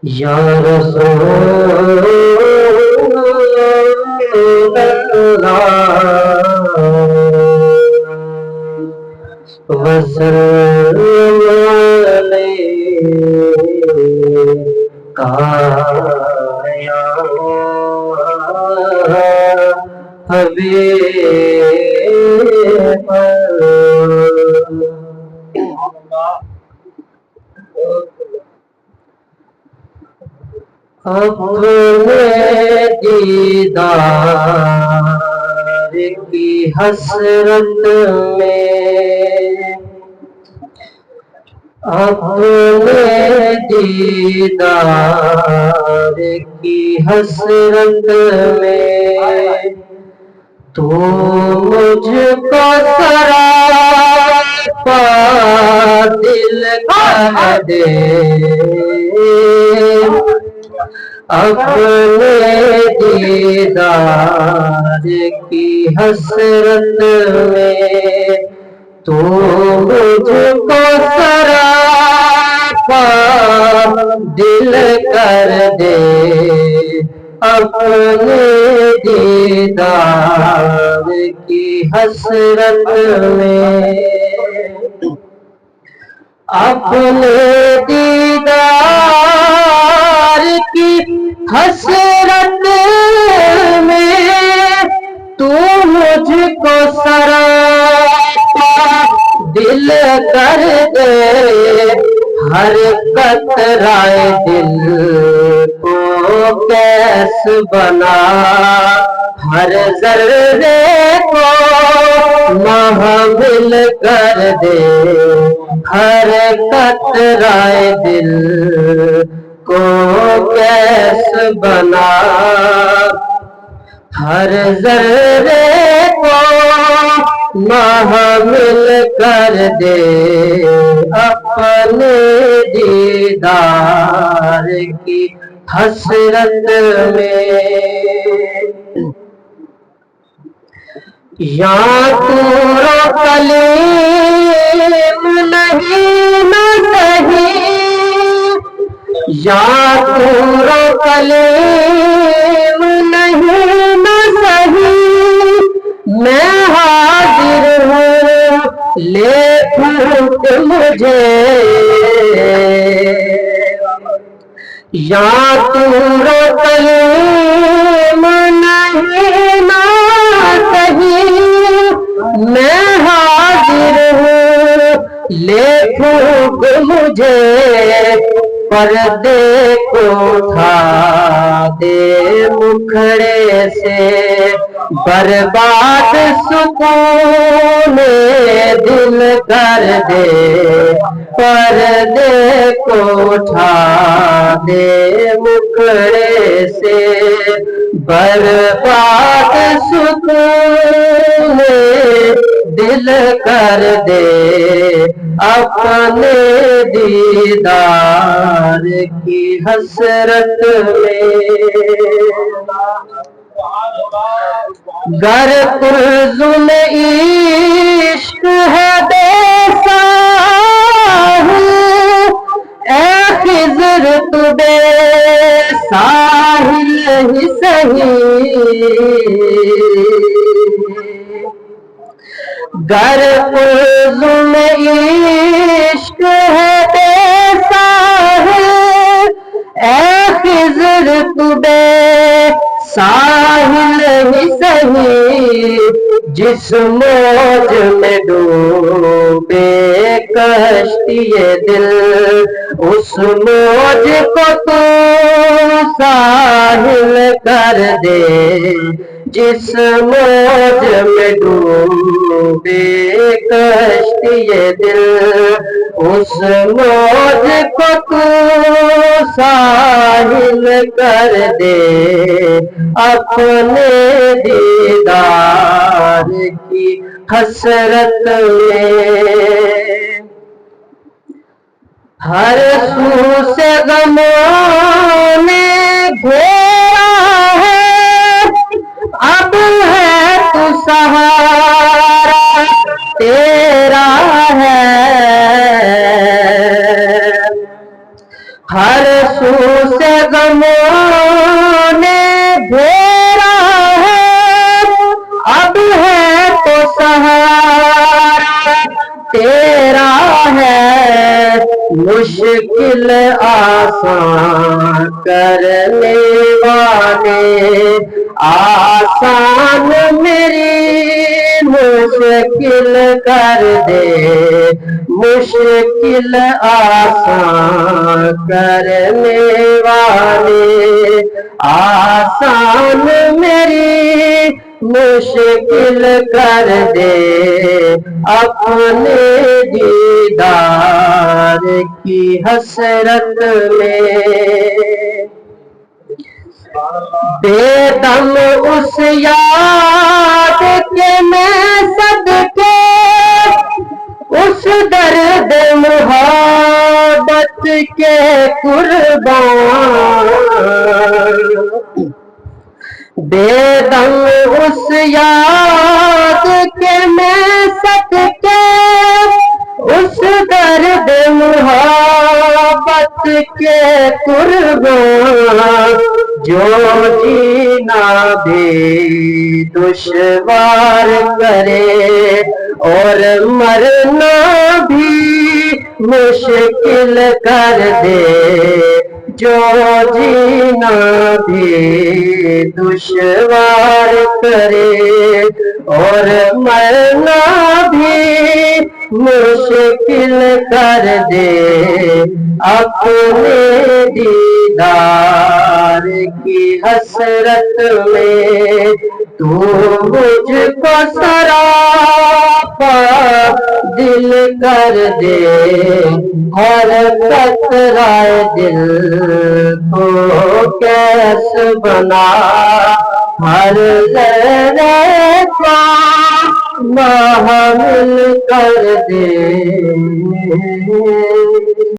یا رسول اللہ وسلم علیکہ یا حبیب اپنے دیدار کی حسرت میں، اپنے دیدار کی حسرت میں تو مجھ کو سراپا دل کر دے، اپنے دیدار کی حسرت میں تو مجھ کو سراپا دل کر دے، اپنے دیدار کی حسرت میں، اپنے دیدار کی حسرت میں تو مجھ کو سراپا دل کر دے، ہر قطرہ دل کو کیس بنا، ہر ذرے کو محمل کر دے، ہر قطرہ دل کو کیس بنا، ہر ذرے کو محمل کر دے، اپنے دیدار کی حسرت میں۔ یا طور و کلیم نہیں نہ صحیح، یا طور و کلیم نہیں نہ صحیح، میں حاضر ہوں لے پھوٹ مجھے، یا طور و کلیم نہیں نہ صحیح، میں حاضر ہوں لے پھوٹ مجھے، پردے کو اٹھا دے مکھڑے سے، برباد سکون دل کر دے، پردے کو اٹھا دے مکھڑے سے، برباد سکون دل کر دے، اپنے دیدار کی حسرت میں۔ گر قرضم عشق ہے بے ساحل، اے خضر تو بے ساحل ہی سہی، گر قرضم عشق ہے بے ساحل، اے خضر تو بے ساحل ہی سہی، جس موج میں ڈوبے کشتی دل، اس موج کو تو ساحل کر دے، جس موج میں ڈوبے کشتی دل، اس موج کو تو ساحل کر دے اپنے دیدار کی حسرت میں۔ ہر سو سے غموں نے گھیرا ہے، اب ہے تو سہارا تیرا ہے۔ ہر سو سے غموں نے گھیرا ہے، اب ہے تو سہارا تیرا ہے۔ مشکل آسان کرنے والے، آسان میری مشکل کر دے، مشکل آسان کرنے والے، آسان میری مشکل کر دے اپنے دیدار کی حسرت میں۔ بے دم اس یاد کے میں صدقے، اس درد محبت کے قربان، بے دم اس یاد کے میں صدقے، اس درد محبت کے قربان، جو جینا بھی دشوار کرے اور مرنا بھی مشکل کر دے، جو جینا بھی دشوار کرے اور مرنا بھی مشکل کر دے اپنے دیدار کی حسرت میں۔ تو مجھ کو سراپا دل کر دے، ہر قطرہ دل کو کیس بنا، ہر ذرے کو محمل کر دے۔